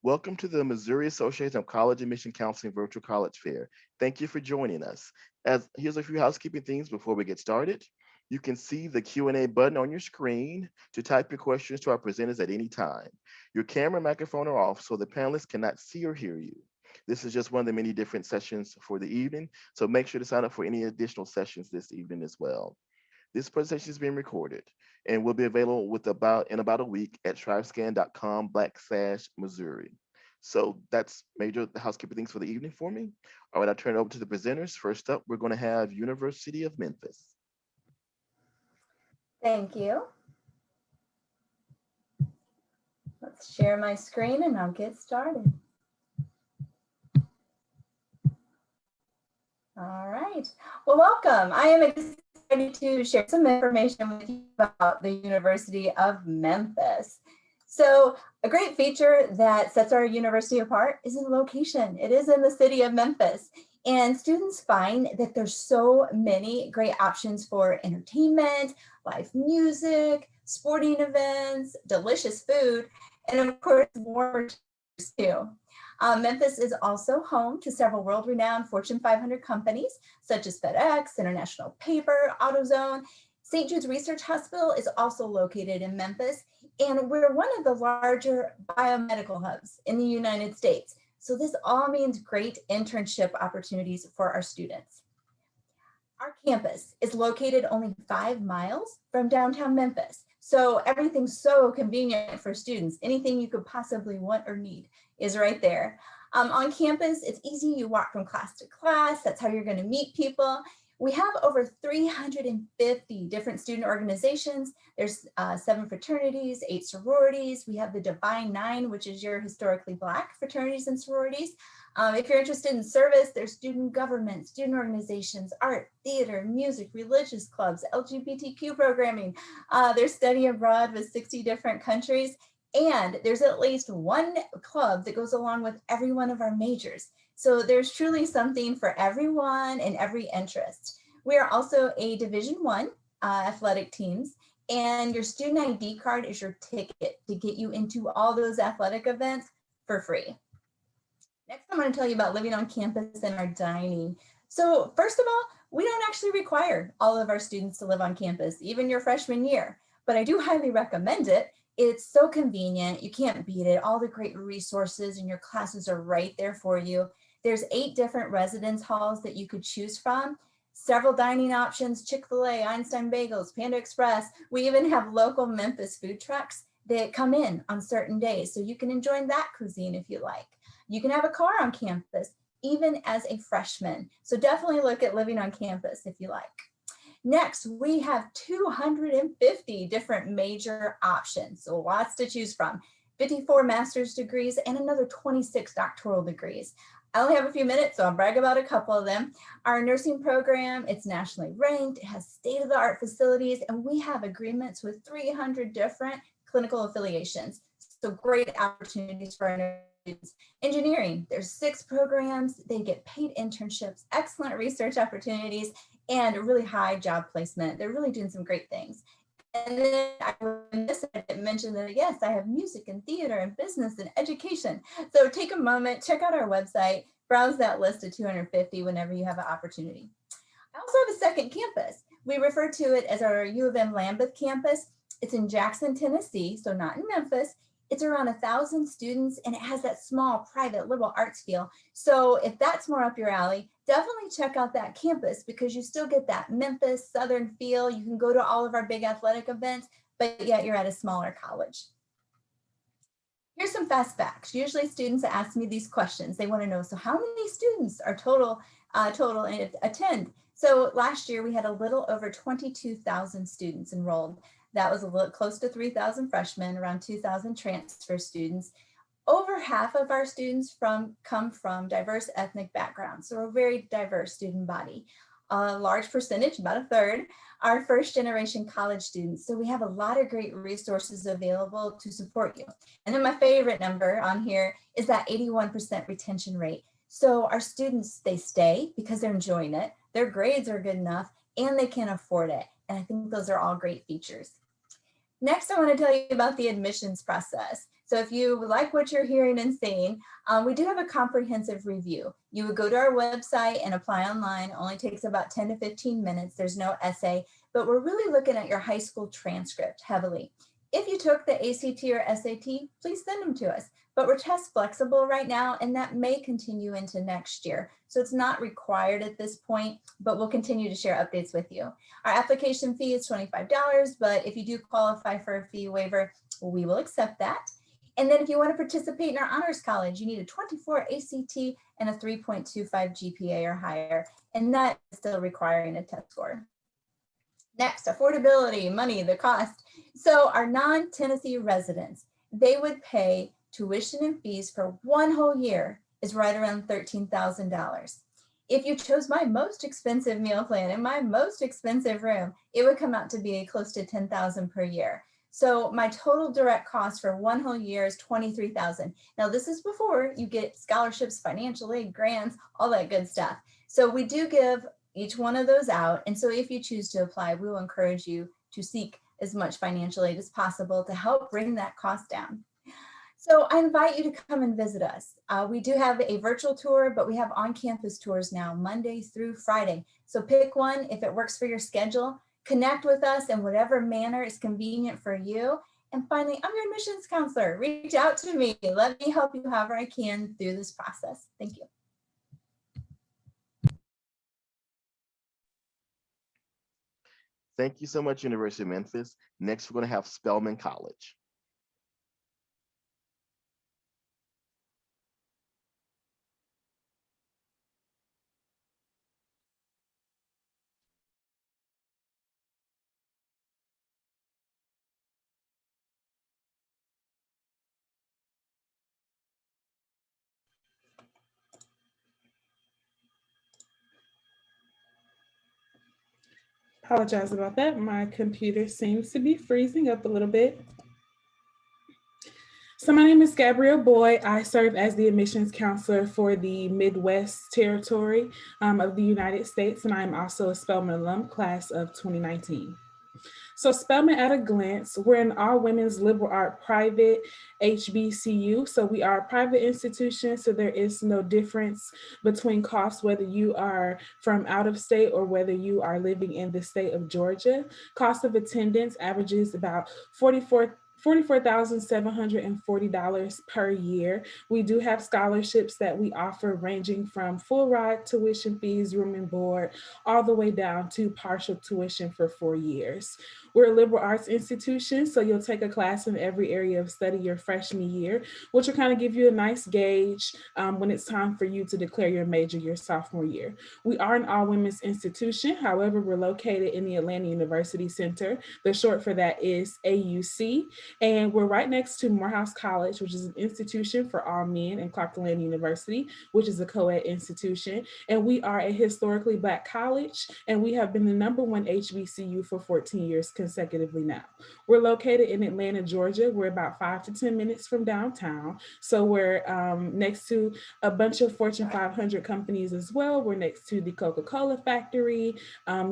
Welcome to the Missouri Association of College Admission Counseling Virtual College Fair. Thank you for joining us. Here's a few housekeeping things before we get started. You can see the Q&A button on your screen to type your questions to our presenters at any time. Your camera and microphone are off so the panelists cannot see or hear you. This is just one of the many different sessions for the evening, so make sure to sign up for any additional sessions this evening as well. This presentation is being recorded and will be available in about a week at tribescan.com/Missouri. So that's major housekeeping things for the evening for me. All right, I'll turn it over to the presenters. First up, we're going to have University of Memphis. Thank you. Let's share my screen and I'll get started. All right. Well, welcome. I am excited to share some information with you about the University of Memphis. So a great feature that sets our university apart is the location. It is in the city of Memphis. And students find that there's so many great options for entertainment, live music, sporting events, delicious food, and of course, more too. Memphis is also home to several world-renowned Fortune 500 companies, such as FedEx, International Paper, AutoZone. St. Jude's Research Hospital is also located in Memphis, and we're one of the larger biomedical hubs in the United States. So this all means great internship opportunities for our students. Our campus is located only 5 miles from downtown Memphis. So everything's so convenient for students. Anything you could possibly want or need is right there. On campus, it's easy. You walk from class to class. That's how you're going to meet people. We have over 350 different student organizations. There's 7 fraternities, 8 sororities. We have the Divine Nine, which is your historically Black fraternities and sororities. If you're interested in service, there's student government, student organizations, art, theater, music, religious clubs, LGBTQ programming. There's study abroad with 60 different countries. And there's at least one club that goes along with every one of our majors. So there's truly something for everyone and every interest. We are also a Division I athletic teams, and your student ID card is your ticket to get you into all those athletic events for free. Next, I'm going to tell you about living on campus and our dining. So first of all, we don't actually require all of our students to live on campus, even your freshman year, but I do highly recommend it. It's so convenient. You can't beat it. All the great resources and your classes are right there for you. There's 8 different residence halls that you could choose from. Several dining options, Chick-fil-A, Einstein Bagels, Panda Express. We even have local Memphis food trucks that come in on certain days. So you can enjoy that cuisine if you like. You can have a car on campus, even as a freshman. So definitely look at living on campus if you like. Next, we have 250 different major options, so lots to choose from. 54 master's degrees and another 26 doctoral degrees. I only have a few minutes, so I'll brag about a couple of them. Our nursing program, it's nationally ranked, it has state-of-the-art facilities, and we have agreements with 300 different clinical affiliations. So great opportunities for our students. Engineering, there's 6 programs, they get paid internships, excellent research opportunities, and a really high job placement. They're really doing some great things. And then I didn't mention that, yes, I have music and theater and business and education. So take a moment, check out our website, browse that list of 250 whenever you have an opportunity. I also have a second campus. We refer to it as our U of M Lambeth campus. It's in Jackson, Tennessee, so not in Memphis. It's around 1,000 students and it has that small, private, liberal arts feel. So if that's more up your alley, definitely check out that campus because you still get that Memphis Southern feel. You can go to all of our big athletic events, but yet you're at a smaller college. Here's some fast facts. Usually students ask me these questions. They want to know, so how many students are total attend? So last year we had a little over 22,000 students enrolled. That was a little close to 3,000 freshmen, around 2,000 transfer students. Over half of our students come from diverse ethnic backgrounds. So we're a very diverse student body. A large percentage, about a third, are first generation college students. So we have a lot of great resources available to support you. And then my favorite number on here is that 81% retention rate. So our students, they stay because they're enjoying it. Their grades are good enough and they can afford it. And I think those are all great features. Next, I want to tell you about the admissions process. So if you like what you're hearing and seeing, we do have a comprehensive review. You would go to our website and apply online. It only takes about 10 to 15 minutes. There's no essay, but we're really looking at your high school transcript heavily. If you took the ACT or SAT, please send them to us. But we're test flexible right now, and that may continue into next year. So it's not required at this point, but we'll continue to share updates with you. Our application fee is $25, but if you do qualify for a fee waiver, we will accept that. And then if you want to participate in our honors college, you need a 24 ACT and a 3.25 GPA or higher, and that is still requiring a test score. Next, affordability, money, the cost. So our non-Tennessee residents, they would pay tuition and fees for one whole year is right around $13,000. If you chose my most expensive meal plan and my most expensive room, it would come out to be close to $10,000 per year. So my total direct cost for one whole year is $23,000. Now this is before you get scholarships, financial aid, grants, all that good stuff. So we do give each one of those out. And so if you choose to apply, we will encourage you to seek as much financial aid as possible to help bring that cost down. So I invite you to come and visit us. We do have a virtual tour, but we have on-campus tours now, Monday through Friday. So pick one if it works for your schedule. Connect with us in whatever manner is convenient for you. And finally, I'm your admissions counselor. Reach out to me. Let me help you however I can through this process. Thank you. Thank you so much, University of Memphis. Next, we're going to have Spelman College. Apologize about that. My computer seems to be freezing up a little bit. So my name is Gabrielle Boyd. I serve as the admissions counselor for the Midwest territory of the United States, and I'm also a Spelman alum, class of 2019. So Spelman at a glance, we're an all-women's liberal art private HBCU. So we are a private institution, so there is no difference between costs, whether you are from out of state or whether you are living in the state of Georgia. Cost of attendance averages about $44,740 per year. We do have scholarships that we offer ranging from full ride tuition fees, room and board, all the way down to partial tuition for 4 years. We're a liberal arts institution, so you'll take a class in every area of study your freshman year, which will kind of give you a nice gauge when it's time for you to declare your major your sophomore year. We are an all-women's institution. However, we're located in the Atlanta University Center. The short for that is AUC. And we're right next to Morehouse College, which is an institution for all men, and Clark Atlanta University, which is a co-ed institution. And we are a historically Black college, and we have been the #1 HBCU for 14 years consecutively now. We're located in Atlanta, Georgia. We're about 5 to 10 minutes from downtown. So we're next to a bunch of Fortune 500 companies as well. We're next to the Coca-Cola factory.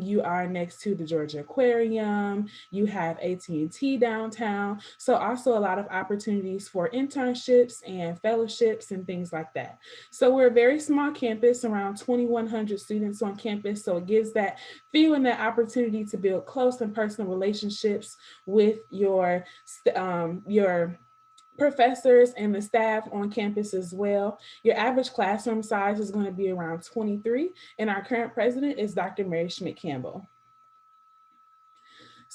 You are next to the Georgia Aquarium. You have AT&T downtown. So also a lot of opportunities for internships and fellowships and things like that. So we're a very small campus, around 2,100 students on campus. So it gives that feel and that opportunity to build close and personal relationships with your professors and the staff on campus as well. Your average classroom size is going to be around 23, and our current president is Dr. Mary Schmidt Campbell.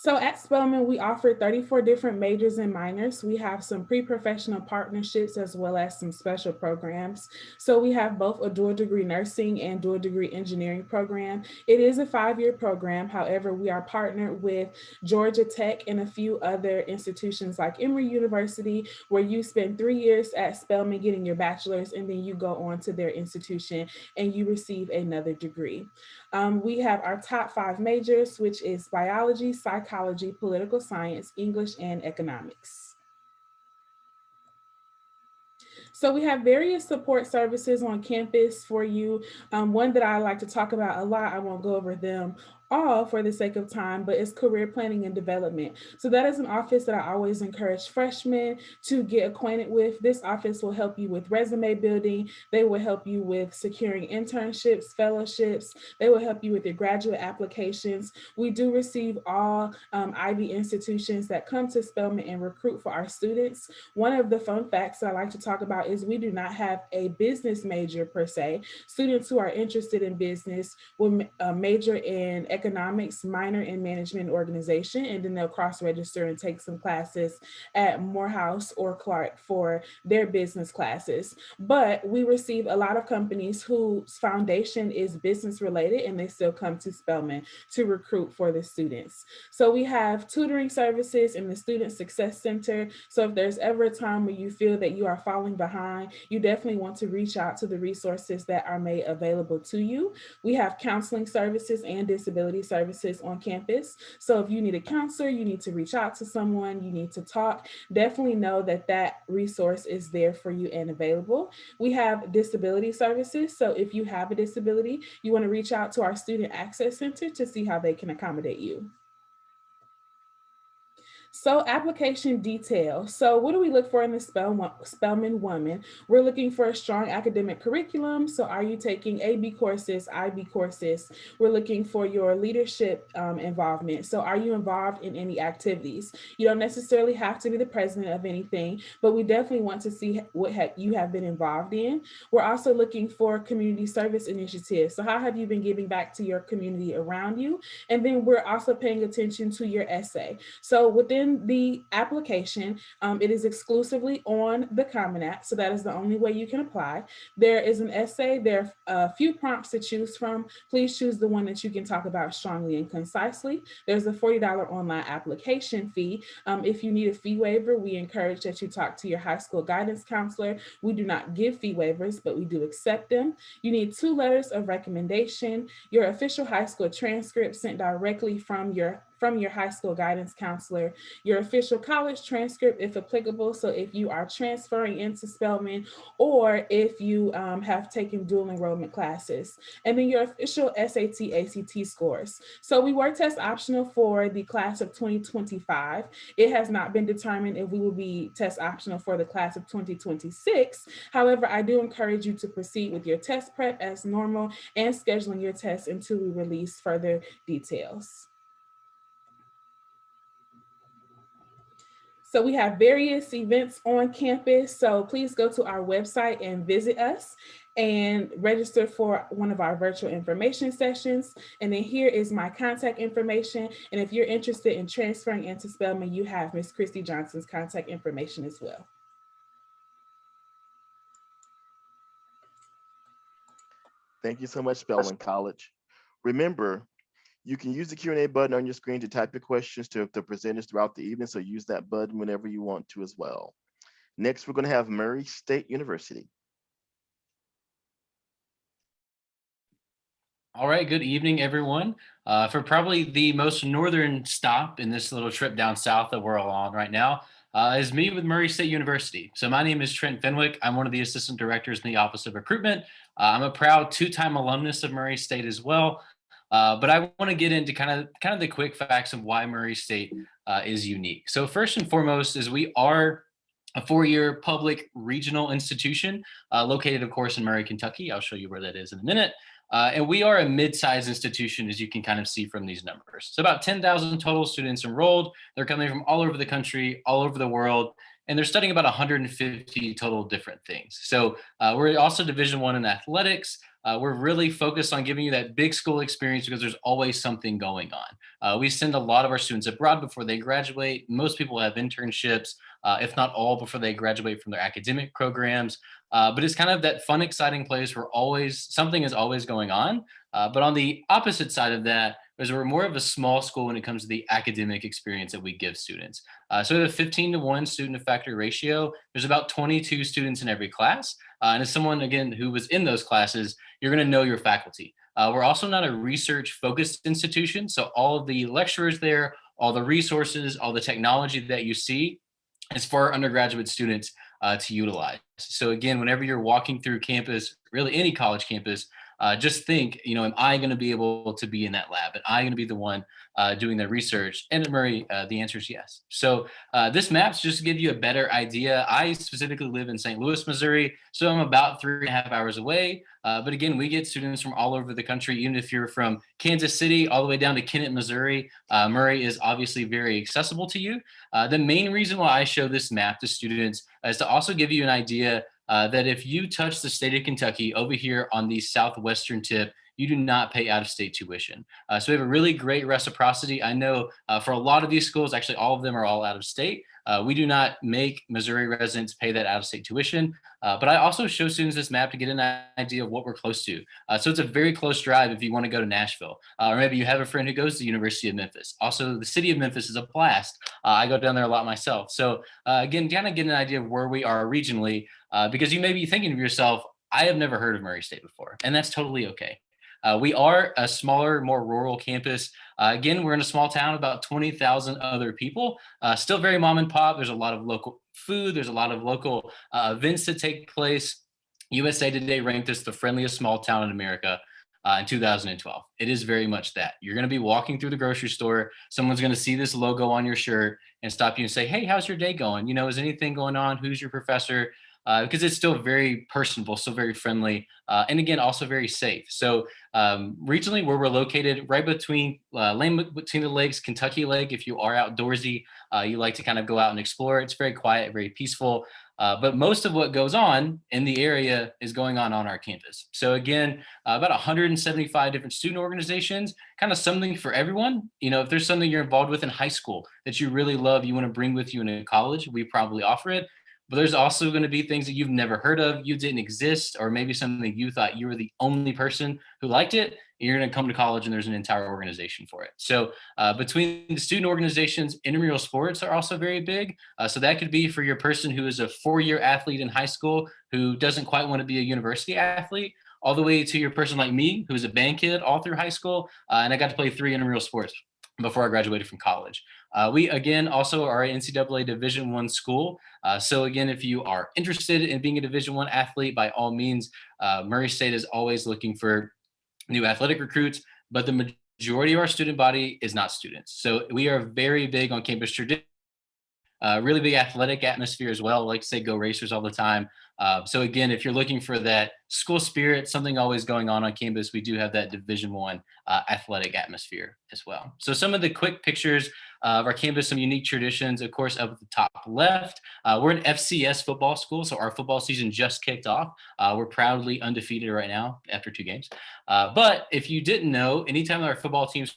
So at Spelman, we offer 34 different majors and minors. We have some pre-professional partnerships as well as some special programs. So we have both a dual degree nursing and dual degree engineering program. It is a 5-year program. However, we are partnered with Georgia Tech and a few other institutions like Emory University, where you spend 3 years at Spelman getting your bachelor's, and then you go on to their institution and you receive another degree. We have our top 5 majors, which is biology, psychology, political science, English, and economics. So we have various support services on campus for you. One that I like to talk about a lot, I won't go over them all for the sake of time, but it's career planning and development. So that is an office that I always encourage freshmen to get acquainted with. This office will help you with resume building. They will help you with securing internships, fellowships. They will help you with your graduate applications. We do receive all Ivy institutions that come to Spelman and recruit for our students. One of the fun facts that I like to talk about is we do not have a business major per se. Students who are interested in business will major in economics, minor in management and organization, and then they'll cross-register and take some classes at Morehouse or Clark for their business classes. But we receive a lot of companies whose foundation is business related, and they still come to Spelman to recruit for the students. So we have tutoring services in the Student Success Center. So if there's ever a time where you feel that you are falling behind, you definitely want to reach out to the resources that are made available to you. We have counseling services and disability services on campus. So if you need a counselor, you need to reach out to someone, you need to talk, definitely know that that resource is there for you and available. We have disability services. So if you have a disability, you want to reach out to our Student Access Center to see how they can accommodate you. So application detail. So what do we look for in the Spelman woman? We're looking for a strong academic curriculum. So are you taking AB courses, IB courses? We're looking for your leadership involvement. So are you involved in any activities? You don't necessarily have to be the president of anything, but we definitely want to see what you have been involved in. We're also looking for community service initiatives. So how have you been giving back to your community around you? And then we're also paying attention to your essay. So within the application, it is exclusively on the Common App, so that is the only way you can apply. There is an essay, there are a few prompts to choose from. Please choose the one that you can talk about strongly and concisely. There's a $40 online application fee. If you need a fee waiver, we encourage that you talk to your high school guidance counselor. We do not give fee waivers, but we do accept them. You need 2 letters of recommendation, your official high school transcript sent directly from your high school guidance counselor, your official college transcript if applicable. So if you are transferring into Spelman or if you have taken dual enrollment classes, and then your official SAT, ACT scores. So we were test optional for the class of 2025. It has not been determined if we will be test optional for the class of 2026. However, I do encourage you to proceed with your test prep as normal and scheduling your tests until we release further details. So we have various events on campus. So please go to our website and visit us and register for one of our virtual information sessions. And then here is my contact information. And if you're interested in transferring into Spelman, you have Ms. Christy Johnson's contact information as well. Thank you so much, Spelman College. Remember, you can use the Q&A button on your screen to type your questions to the presenters throughout the evening, so use that button whenever you want to as well. Next, we're going to have Murray State University. All right, good evening, everyone. For probably the most northern stop in this little trip down south that we're all on right now is me with Murray State University. So my name is Trent Fenwick. I'm one of the assistant directors in the Office of Recruitment. I'm a proud 2-time alumnus of Murray State as well. But I want to get into kind of the quick facts of why Murray State is unique. So first and foremost is we are a 4-year public regional institution located, of course, in Murray, Kentucky. I'll show you where that is in a minute. And we are a mid-sized institution, as you can kind of see from these numbers. So about 10,000 total students enrolled. They're coming from all over the country, all over the world, and they're studying about 150 total different things. So we're also Division I in athletics. We're really focused on giving you that big school experience because there's always something going on. We send a lot of our students abroad before they graduate. Most people have internships, if not all, before they graduate from their academic programs. But it's kind of that fun, exciting place where something is always going on. But on the opposite side of that is we're more of a small school when it comes to the academic experience that we give students. So we have a 15-to-1 student to faculty ratio. There's about 22 students in every class. And as someone, again, who was in those classes, you're going to know your faculty. We're also not a research-focused institution. So all of the lecturers there, all the resources, all the technology that you see is for our undergraduate students to utilize. So again, whenever you're walking through campus, really any college campus, just think, am I going to be able to be in that lab? Am I going to be the one doing the research? And at Murray, the answer is yes. So this map's just to give you a better idea. I specifically live in St. Louis, Missouri, so I'm about 3.5 hours away. But again, we get students from all over the country. Even if you're from Kansas City all the way down to Kennett, Missouri, Murray is obviously very accessible to you. The main reason why I show this map to students is to also give you an idea that if you touch the state of Kentucky over here on the southwestern tip, you do not pay out-of-state tuition. So we have a really great reciprocity. I know for a lot of these schools, actually all of them are all out of state. We do not make Missouri residents pay that out-of-state tuition. But I also show students this map to get an idea of what we're close to. So it's a very close drive if you want to go to Nashville, or maybe you have a friend who goes to the University of Memphis. Also, the city of Memphis is a blast. I go down there a lot myself. So again, kind of get an idea of where we are regionally, because you may be thinking of yourself, I have never heard of Murray State before, and that's totally okay. We are a smaller, more rural campus. Again, we're in a small town, about 20,000 other people, still very mom and pop. There's a lot of local food. There's a lot of local events that take place. USA Today ranked us the friendliest small town in America in 2012. It is very much that. You're going to be walking through the grocery store. Someone's going to see this logo on your shirt and stop you and say, hey, how's your day going? Is anything going on? Who's your professor? Because it's still very personable, still very friendly, and again, also very safe. So regionally, where we're located, right between between the lakes, Kentucky Lake. If you are outdoorsy, you like to kind of go out and explore. It's very quiet, very peaceful. But most of what goes on in the area is going on our campus. So again, about 175 different student organizations, kind of something for everyone. If there's something you're involved with in high school that you really love, you want to bring with you into college, we probably offer it. But there's also going to be things that you've never heard of, you didn't exist, or maybe something you thought you were the only person who liked it. You're going to come to college and there's an entire organization for it. So between the student organizations, intramural sports are also very big. So that could be for your person who is a 4-year athlete in high school who doesn't quite want to be a university athlete, all the way to your person like me, who's a band kid all through high school. And I got to play 3 intramural sports before I graduated from college. We, again, also are an NCAA Division I school. So again, if you are interested in being a Division I athlete, by all means, Murray State is always looking for new athletic recruits, but the majority of our student body is not students. So we are very big on campus tradition. Really big athletic atmosphere as well. Like to say, go Racers all the time. So again, if you're looking for that school spirit, something always going on campus, we do have that Division I athletic atmosphere as well. So some of the quick pictures of our campus, some unique traditions, of course, up at the top left. We're an FCS football school, so our football season just kicked off. We're proudly undefeated right now after 2 games. But if you didn't know, anytime our football teams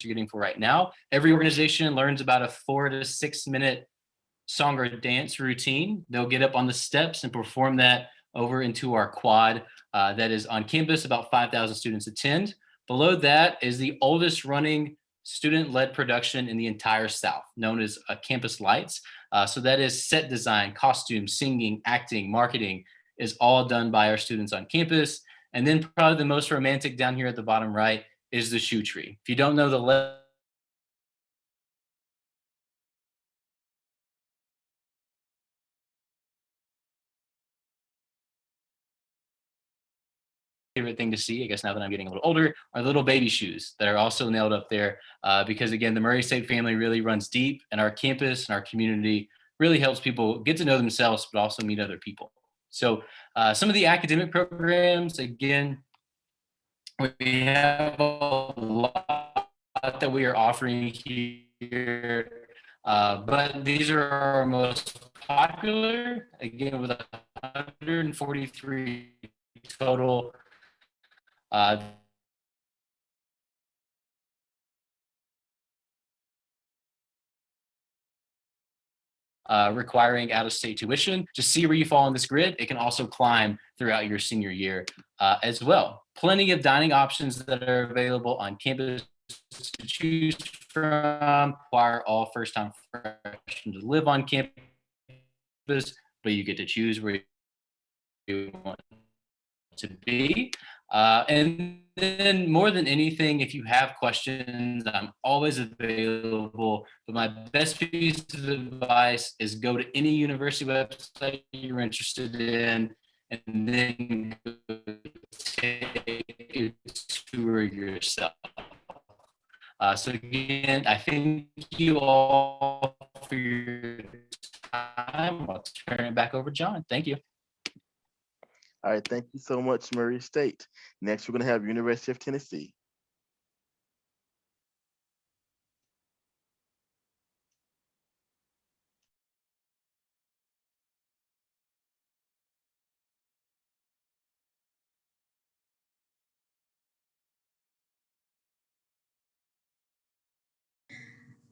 you're getting for right now. Every organization learns about a 4 to 6 minute song or dance routine. They'll get up on the steps and perform that over into our quad that is on campus. About 5,000 students attend. Below that is the oldest running student-led production in the entire South, known as Campus Lights. So that is set design, costume, singing, acting, marketing is all done by our students on campus. And then probably the most romantic down here at the bottom right is the shoe tree. If you don't know the favorite thing to see, I guess now that I'm getting a little older, are little baby shoes that are also nailed up there because again, the Murray State family really runs deep, and our campus and our community really helps people get to know themselves, but also meet other people. So some of the academic programs, again, we have a lot that we are offering here, but these are our most popular, again, with 143 total. Requiring out-of-state tuition. Just see where you fall on this grid. It can also climb throughout your senior year as well. Plenty of dining options that are available on campus to choose from. Require all first-time freshmen to live on campus, but you get to choose where you want to be. And then more than anything, if you have questions, I'm always available. But my best piece of advice is go to any university website you're interested in and then go take a tour yourself. So again, I thank you all for your time. I'll turn it back over to John. Thank you. All right, thank you so much, Murray State. Next, we're going to have University of Tennessee.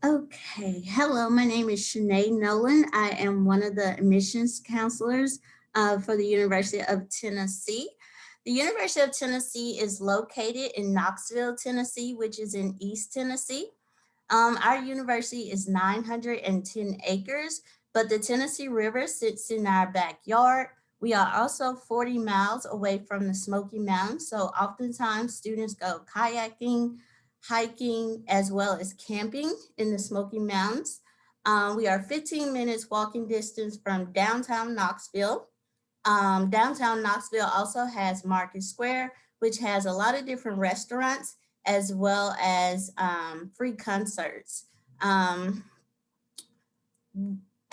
Okay, hello, my name is Shanae Nolan. I am one of the admissions counselors for the University of Tennessee. The University of Tennessee is located in Knoxville, Tennessee, which is in East Tennessee. Our university is 910 acres, but the Tennessee River sits in our backyard. We are also 40 miles away from the Smoky Mountains, so oftentimes students go kayaking, hiking, as well as camping in the Smoky Mountains. We are 15 minutes walking distance from downtown Knoxville. Downtown Knoxville also has Market Square, which has a lot of different restaurants as well as free concerts.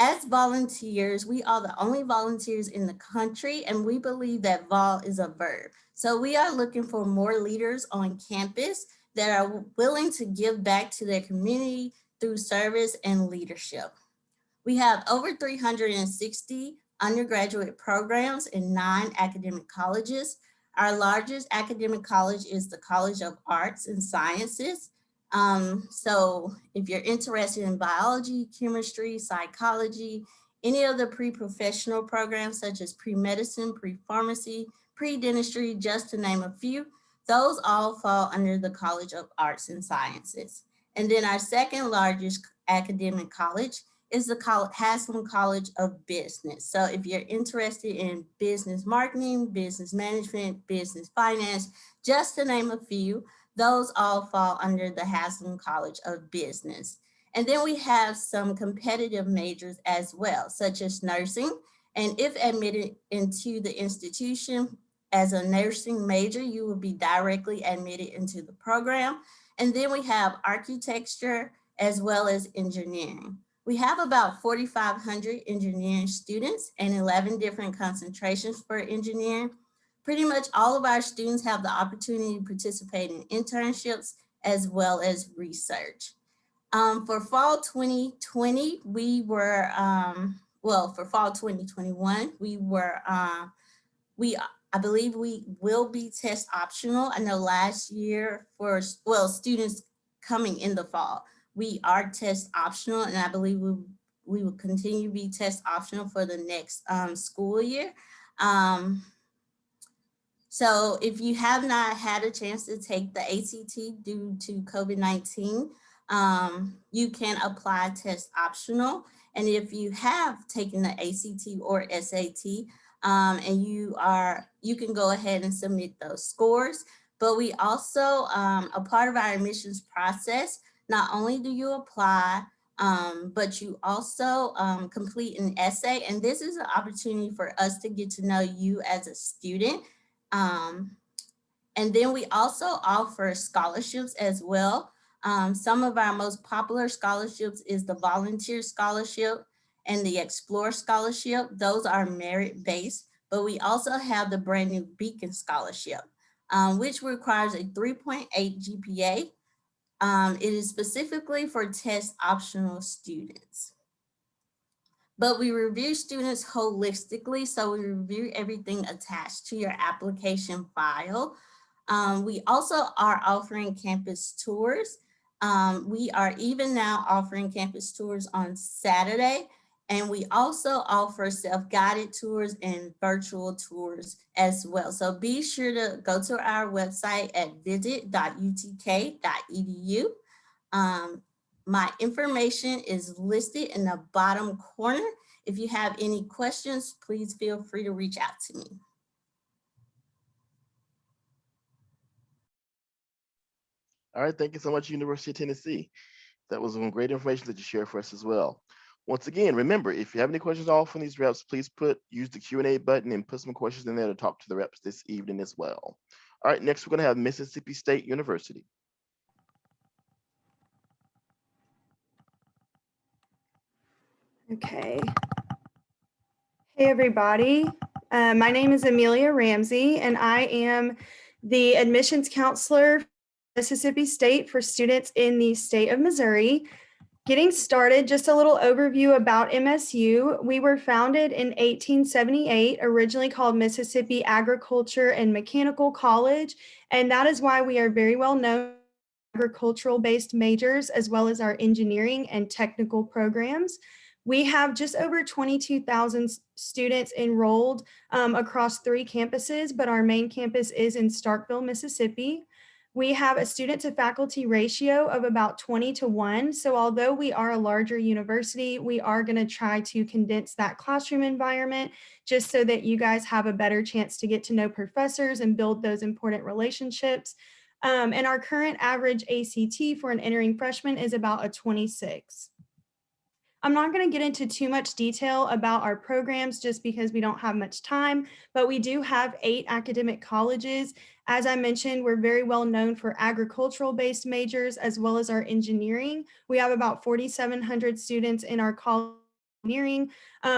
As volunteers, we are the only volunteers in the country, and we believe that vol is a verb. So we are looking for more leaders on campus that are willing to give back to their community through service and leadership. We have over 360 undergraduate programs in 9 academic colleges. Our largest academic college is the College of Arts and Sciences. So if you're interested in biology, chemistry, psychology, any of the pre-professional programs such as pre-medicine, pre-pharmacy, pre-dentistry, just to name a few, those all fall under the College of Arts and Sciences. And then our second largest academic college is the Haslam College of Business. So if you're interested in business marketing, business management, business finance, just to name a few, those all fall under the Haslam College of Business. And then we have some competitive majors as well, such as nursing. And if admitted into the institution as a nursing major, you will be directly admitted into the program. And then we have architecture as well as engineering. We have about 4,500 engineering students and 11 different concentrations for engineering. Pretty much all of our students have the opportunity to participate in internships as well as research. For fall 2020, we were, for fall 2021, I believe we will be test optional. I know last year for, students coming in the fall, we are test optional, and I believe we will continue to be test optional for the next school year. So if you have not had a chance to take the ACT due to COVID-19, you can apply test optional. And if you have taken the ACT or SAT, and you can go ahead and submit those scores. But we also, a part of our admissions process, not only do you apply, but you also complete an essay. And this is an opportunity for us to get to know you as a student. And then we also offer scholarships as well. Some of our most popular scholarships is the Volunteer Scholarship and the Explore Scholarship. Those are merit-based, but we also have the brand new Beacon Scholarship, which requires a 3.8 GPA. It is specifically for test optional students. But we review students holistically, so we review everything attached to your application file. We also are offering campus tours. We are even now offering campus tours on Saturday, and we also offer self-guided tours and virtual tours as well. So be sure to go to our website at visit.utk.edu. My information is listed in the bottom corner. If you have any questions, please feel free to reach out to me. All right, thank you so much, University of Tennessee. That was some great information that you shared for us as well. Once again, remember, if you have any questions all from these reps, please use the Q&A button and put some questions in there to talk to the reps this evening as well. All right, next we're going to have Mississippi State University. Okay. Hey, everybody. My name is Amelia Ramsey, and I am the admissions counselor for Mississippi State for students in the state of Missouri. Getting started, just a little overview about MSU. We were founded in 1878, originally called Mississippi Agriculture and Mechanical College, and that is why we are very well known for agricultural-based majors, as well as our engineering and technical programs. We have just over 22,000 students enrolled across 3 campuses, but our main campus is in Starkville, Mississippi. We have a student to faculty ratio of about 20-1. So although we are a larger university, we are going to try to condense that classroom environment just so that you guys have a better chance to get to know professors and build those important relationships. And our current average ACT for an entering freshman is about a 26. I'm not going to get into too much detail about our programs just because we don't have much time, but we do have 8 academic colleges. As I mentioned, we're very well known for agricultural-based majors as well as our engineering. We have about 4,700 students in our college engineering.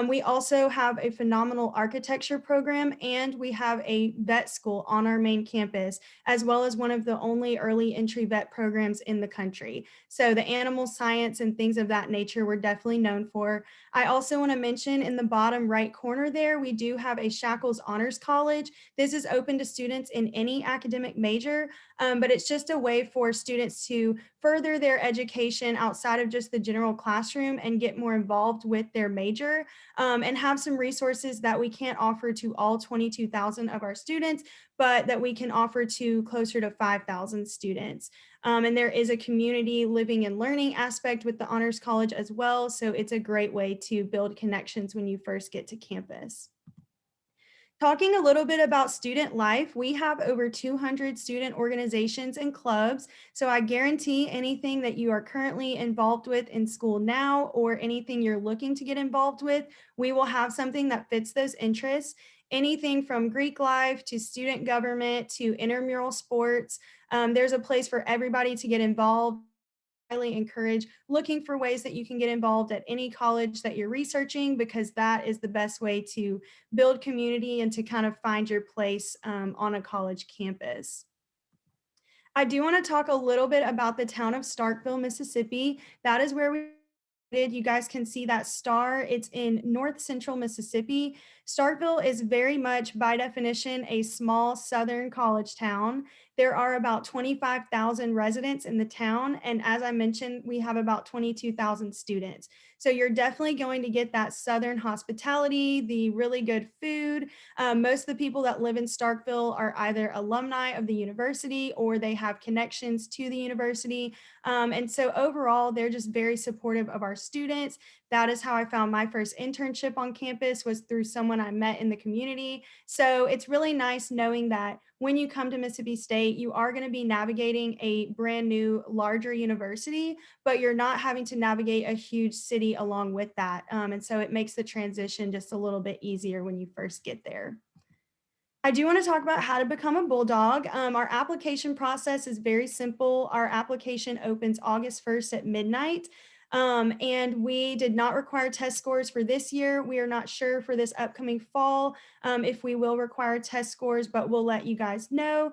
We also have a phenomenal architecture program, and we have a vet school on our main campus, as well as one of the only early entry vet programs in the country. So the animal science and things of that nature we're definitely known for. I also want to mention in the bottom right corner there, we do have a Shackles Honors College. This is open to students in any academic major, but it's just a way for students to further their education outside of just the general classroom and get more involved with their major, and have some resources that we can't offer to all 22,000 of our students, but that we can offer to closer to 5,000 students. And there is a community living and learning aspect with the Honors College as well. So it's a great way to build connections when you first get to campus. Talking a little bit about student life, we have over 200 student organizations and clubs. So I guarantee anything that you are currently involved with in school now or anything you're looking to get involved with, we will have something that fits those interests. Anything from Greek life to student government to intramural sports. There's a place for everybody to get involved. Highly encourage looking for ways that you can get involved at any college that you're researching, because that is the best way to build community and to kind of find your place on a college campus. I do want to talk a little bit about the town of Starkville, Mississippi. That is where we you guys can see that star. It's in north central Mississippi. Starkville is very much, by definition, a small southern college town. There are about 25,000 residents in the town. And as I mentioned, we have about 22,000 students. So you're definitely going to get that southern hospitality, the really good food. Most of the people that live in Starkville are either alumni of the university or they have connections to the university. And so overall, they're just very supportive of our students. That is how I found my first internship on campus, was through someone I met in the community. So it's really nice knowing that when you come to Mississippi State, you are going to be navigating a brand new, larger university, but you're not having to navigate a huge city along with that. And so it makes the transition just a little bit easier when you first get there. I do want to talk about how to become a Bulldog. Our application process is very simple. Our application opens August 1st at midnight. And we did not require test scores for this year. We are not sure for this upcoming fall if we will require test scores, but we'll let you guys know.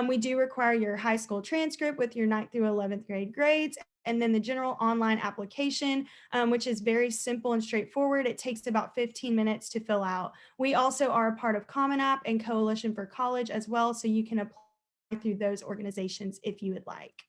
We do require your high school transcript with your 9th through 11th grade grades, and then the general online application, which is very simple and straightforward. It takes about 15 minutes to fill out. We also are a part of Common App and Coalition for College as well, so you can apply through those organizations if you would like.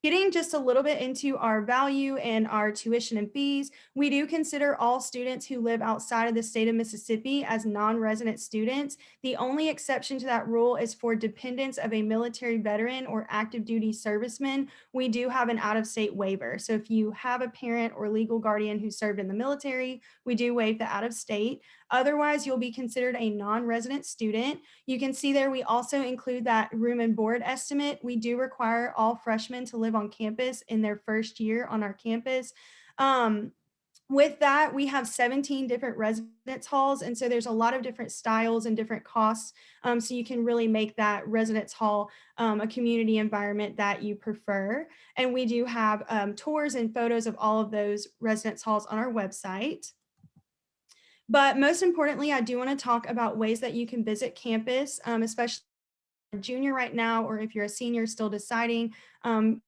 Getting just a little bit into our value and our tuition and fees, we do consider all students who live outside of the state of Mississippi as non-resident students. The only exception to that rule is for dependents of a military veteran or active duty serviceman. We do have an out-of-state waiver. So if you have a parent or legal guardian who served in the military, we do waive the out-of-state. Otherwise, you'll be considered a non-resident student. You can see there we also include that room and board estimate. We do require all freshmen to live on campus in their first year on our campus. With that, we have 17 different residence halls. And so there's a lot of different styles and different costs. So you can really make that residence hall a community environment that you prefer. And we do have tours and photos of all of those residence halls on our website. But most importantly, I do want to talk about ways that you can visit campus, especially if you're a junior right now, or if you're a senior still deciding on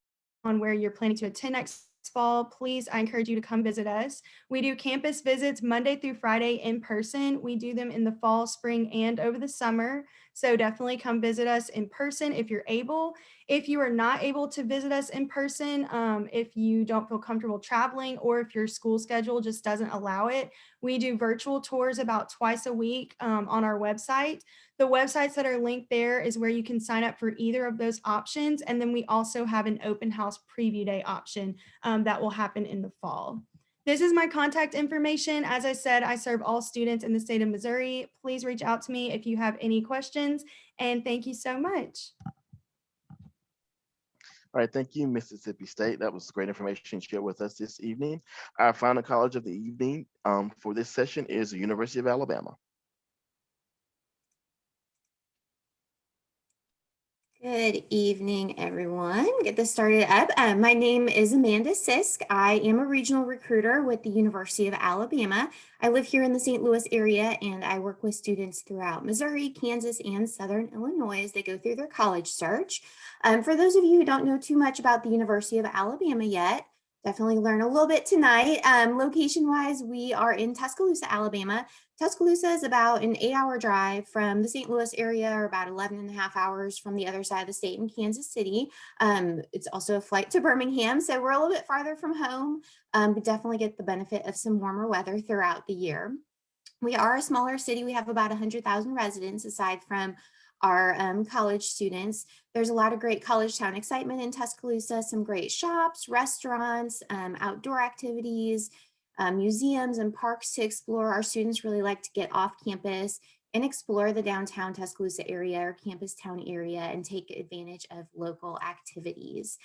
where you're planning to attend next fall. Please, I encourage you to come visit us. We do campus visits Monday through Friday in person. We do them in the fall, spring, and over the summer. So definitely come visit us in person if you're able. If you are not able to visit us in person, if you don't feel comfortable traveling, or if your school schedule just doesn't allow it, we do virtual tours about twice a week on our website. The websites that are linked there is where you can sign up for either of those options. And then we also have an open house preview day option that will happen in the fall. This is my contact information. As I said, I serve all students in the state of Missouri. Please reach out to me if you have any questions. And thank you so much. All right, thank you, Mississippi State. That was great information shared with us this evening. Our final college of the evening for this session is the University of Alabama. Good evening, everyone. Get this started up. My name is Amanda Sisk. I am a regional recruiter with the University of Alabama. I live here in the St. Louis area, and I work with students throughout Missouri, Kansas, and Southern Illinois as they go through their college search. For those of you who don't know too much about the University of Alabama yet, definitely learn a little bit tonight. Location-wise, we are in Tuscaloosa, Alabama. Tuscaloosa is about an 8-hour drive from the St. Louis area, or about 11 and a half hours from the other side of the state in Kansas City. It's also a flight to Birmingham, so we're a little bit farther from home, but definitely get the benefit of some warmer weather throughout the year. We are a smaller city. We have about 100,000 residents aside from our college students. There's a lot of great college town excitement in Tuscaloosa, some great shops, restaurants, outdoor activities, museums and parks to explore. Our students really like to get off campus and explore the downtown Tuscaloosa area or campus town area and take advantage of local activities.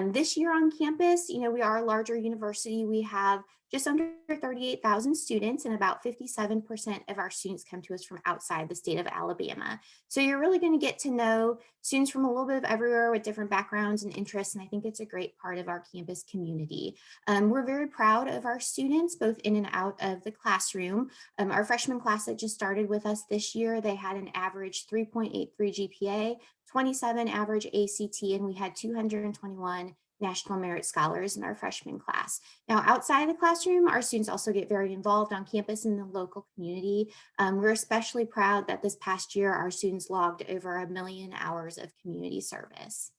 This year on campus, we are a larger university. We have just under 38,000 students, and about 57% of our students come to us from outside the state of Alabama. So you're really going to get to know students from a little bit of everywhere with different backgrounds and interests, and I think it's a great part of our campus community. We're very proud of our students, both in and out of the classroom. Our freshman class that just started with us this year, they had an average 3.83 GPA, 27 average ACT, and we had 221 National Merit Scholars in our freshman class. Now, outside of the classroom, our students also get very involved on campus in the local community. We're especially proud that this past year, our students logged over 1 million hours of community service.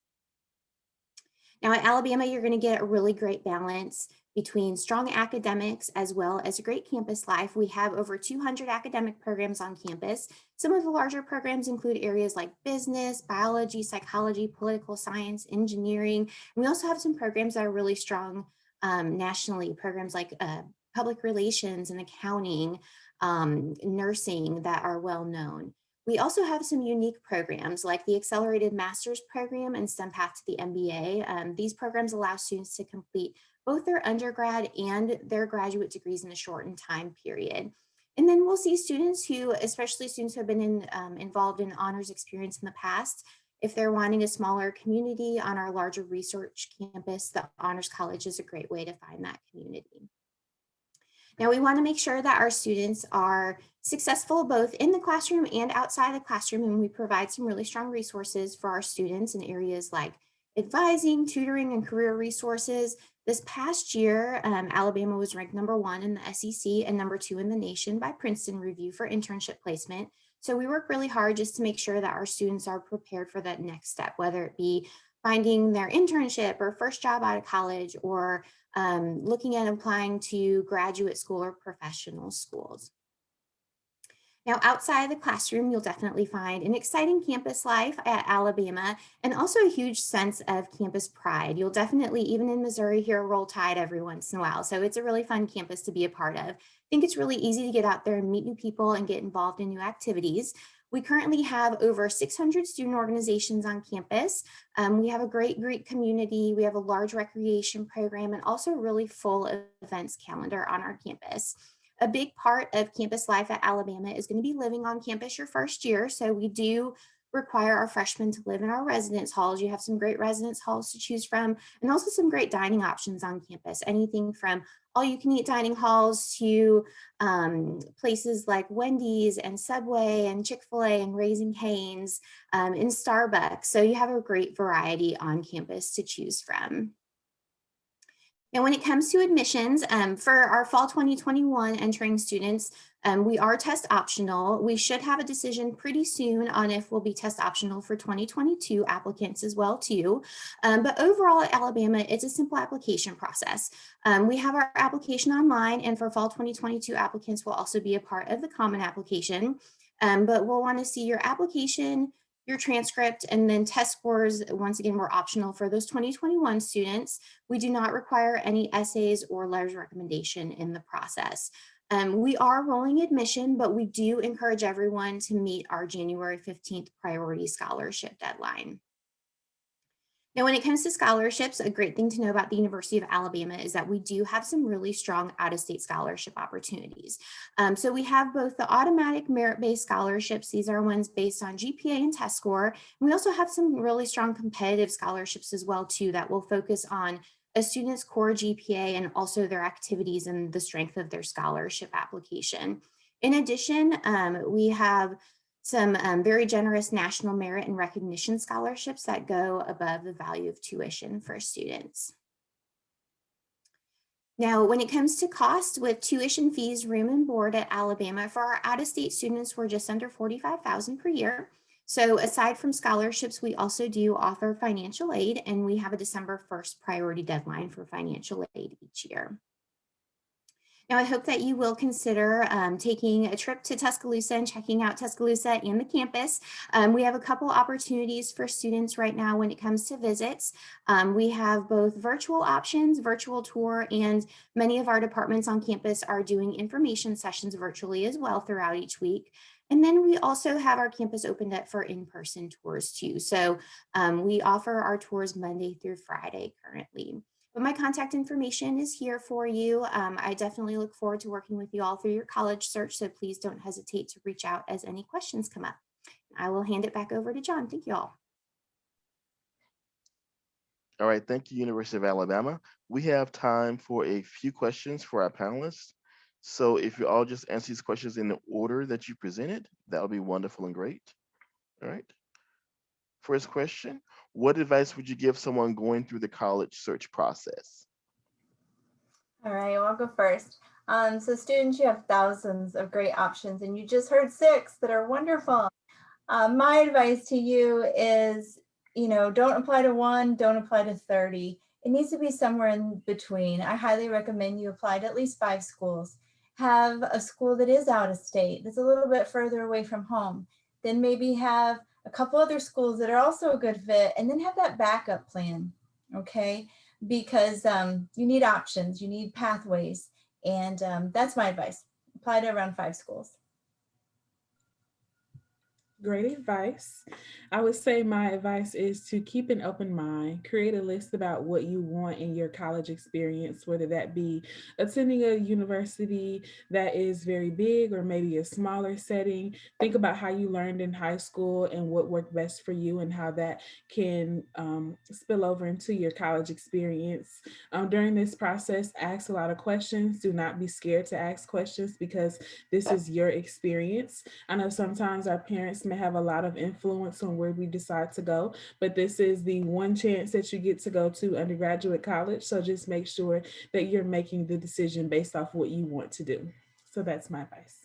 Now, at Alabama, you're going to get a really great balance between strong academics as well as a great campus life. We have over 200 academic programs on campus. Some of the larger programs include areas like business, biology, psychology, political science, engineering. And we also have some programs that are really strong nationally, programs like public relations and accounting, nursing that are well known. We also have some unique programs like the Accelerated Master's Program and STEM Path to the MBA. These programs allow students to complete both their undergrad and their graduate degrees in a shortened time period. And then we'll see students who, especially students who have been involved in honors experience in the past, if they're wanting a smaller community on our larger research campus, the Honors College is a great way to find that community. Now, we want to make sure that our students are successful both in the classroom and outside the classroom, and we provide some really strong resources for our students in areas like advising, tutoring, and career resources. This past year, Alabama was ranked #1 in the SEC and #2 in the nation by Princeton Review for internship placement. So we work really hard just to make sure that our students are prepared for that next step, whether it be finding their internship or first job out of college, or looking at applying to graduate school or professional schools. Now, outside the classroom, you'll definitely find an exciting campus life at Alabama and also a huge sense of campus pride. You'll definitely, even in Missouri, hear a Roll Tide every once in a while. So it's a really fun campus to be a part of. I think it's really easy to get out there and meet new people and get involved in new activities. We currently have over 600 student organizations on campus. We have a great Greek community. We have a large recreation program and also a really full events calendar on our campus. A big part of campus life at Alabama is going to be living on campus your first year. So we do require our freshmen to live in our residence halls. You have some great residence halls to choose from, and also some great dining options on campus. Anything from all-you-can-eat dining halls to places like Wendy's and Subway and Chick-fil-A and Raising Cane's and Starbucks. So you have a great variety on campus to choose from. Now, when it comes to admissions, for our fall 2021 entering students, we are test optional. We should have a decision pretty soon on if we'll be test optional for 2022 applicants as well too. But overall at Alabama, it's a simple application process. We have our application online, and for fall 2022 applicants will also be a part of the common application. But we'll want to see your application, your transcript, and then test scores. Once again, were optional for those 2021 students. We do not require any essays or letters of recommendation in the process. We are rolling admission, but we do encourage everyone to meet our January 15th priority scholarship deadline. Now, when it comes to scholarships, a great thing to know about the University of Alabama is that we do have some really strong out-of-state scholarship opportunities. So we have both the automatic merit-based scholarships. These are ones based on GPA and test score. And we also have some really strong competitive scholarships as well too that will focus on a student's core GPA and also their activities and the strength of their scholarship application. In addition, we have some very generous national merit and recognition scholarships that go above the value of tuition for students. Now, when it comes to cost, with tuition fees, room and board at Alabama, for our out-of-state students, we're just under $45,000 per year. So aside from scholarships, we also do offer financial aid, and we have a December 1st priority deadline for financial aid each year. Now, I hope that you will consider taking a trip to Tuscaloosa and checking out Tuscaloosa and the campus. We have a couple opportunities for students right now when it comes to visits. We have both virtual options, virtual tour, and many of our departments on campus are doing information sessions virtually as well throughout each week. And then we also have our campus opened up for in-person tours too. So we offer our tours Monday through Friday currently. But my contact information is here for you. I definitely look forward to working with you all through your college search, so please don't hesitate to reach out as any questions come up. I will hand it back over to John. Thank you all. All right, thank you, University of Alabama. We have time for a few questions for our panelists. So if you all just answer these questions in the order that you presented, that would be wonderful and great. All right. First question, what advice would you give someone going through the college search process? All right, well, I'll go first. So students, you have thousands of great options, and you just heard 6 that are wonderful. My advice to you is, don't apply to 1, don't apply to 30. It needs to be somewhere in between. I highly recommend you apply to at least 5 schools. Have a school that is out of state, that's a little bit further away from home. Then maybe have a couple other schools that are also a good fit, and then have that backup plan, okay? Because you need options, you need pathways, and that's my advice. Apply to around 5 schools. Great advice. I would say my advice is to keep an open mind, create a list about what you want in your college experience, whether that be attending a university that is very big or maybe a smaller setting. Think about how you learned in high school and what worked best for you and how that can spill over into your college experience. During this process, ask a lot of questions. Do not be scared to ask questions because this is your experience. I know sometimes our parents may have a lot of influence on where we decide to go, but this is the one chance that you get to go to undergraduate college. So just make sure that you're making the decision based off what you want to do. So that's my advice.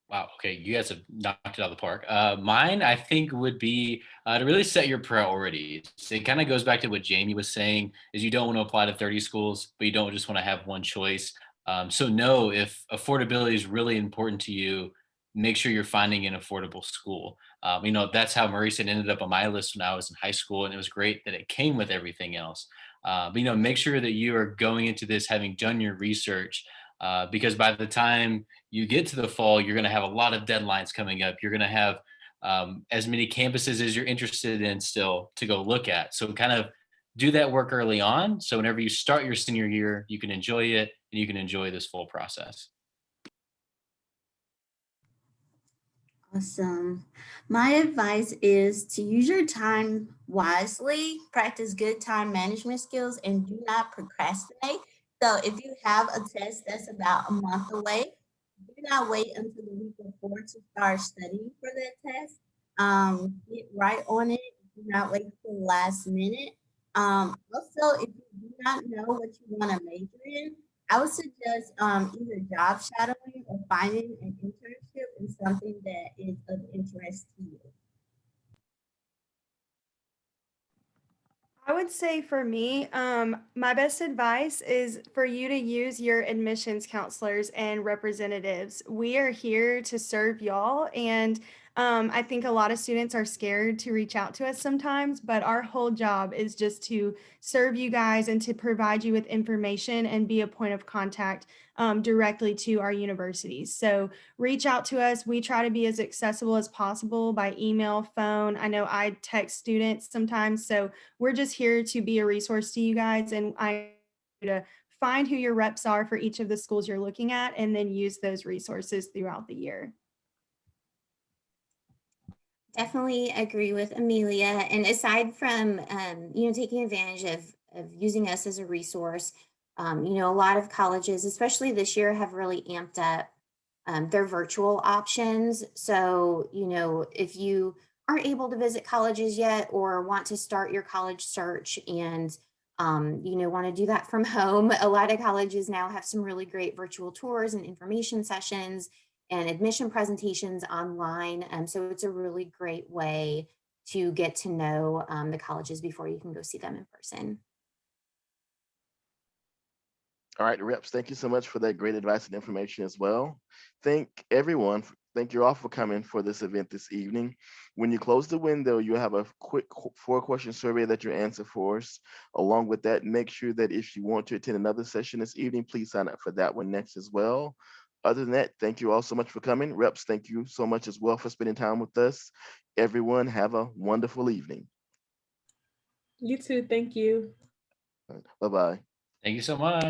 Wow. Okay. You guys have knocked it out of the park. Mine, I think, would be to really set your priorities. It kind of goes back to what Jamie was saying, is you don't want to apply to 30 schools, but you don't just want to have one choice. So know if affordability is really important to you, make sure you're finding an affordable school. That's how Murray said ended up on my list when I was in high school, and it was great that it came with everything else. But make sure that you are going into this having done your research, because by the time you get to the fall, you're going to have a lot of deadlines coming up. You're going to have as many campuses as you're interested in still to go look at. So kind of do that work early on. So whenever you start your senior year, you can enjoy it and you can enjoy this full process. Awesome. My advice is to use your time wisely, practice good time management skills, and do not procrastinate. So if you have a test that's about a month away, do not wait until the week before to start studying for that test. Get right on it. Do not wait till the last minute. Also, if you do not know what you want to major in, I would suggest either job shadowing or finding an internship in something that is of interest to you. I would say for me, my best advice is for you to use your admissions counselors and representatives. We are here to serve y'all. And I think a lot of students are scared to reach out to us sometimes, but our whole job is just to serve you guys and to provide you with information and be a point of contact directly to our universities. So reach out to us. We try to be as accessible as possible by email, phone. I know I text students sometimes. So we're just here to be a resource to you guys, and I to find who your reps are for each of the schools you're looking at and then use those resources throughout the year. Definitely agree with Amelia. And aside from, taking advantage of using us as a resource, a lot of colleges, especially this year, have really amped up their virtual options. So, if you aren't able to visit colleges yet or want to start your college search and, want to do that from home, a lot of colleges now have some really great virtual tours and information sessions and admission presentations online. So it's a really great way to get to know the colleges before you can go see them in person. All right, reps, thank you so much for that great advice and information as well. Thank you all for coming for this event this evening. When you close the window, you have a quick 4-question survey that you answer for us. Along with that, make sure that if you want to attend another session this evening, please sign up for that one next as well. Other than that, thank you all so much for coming. Reps, thank you so much as well for spending time with us. Everyone, have a wonderful evening. You too. Thank you. Bye-bye. Thank you so much.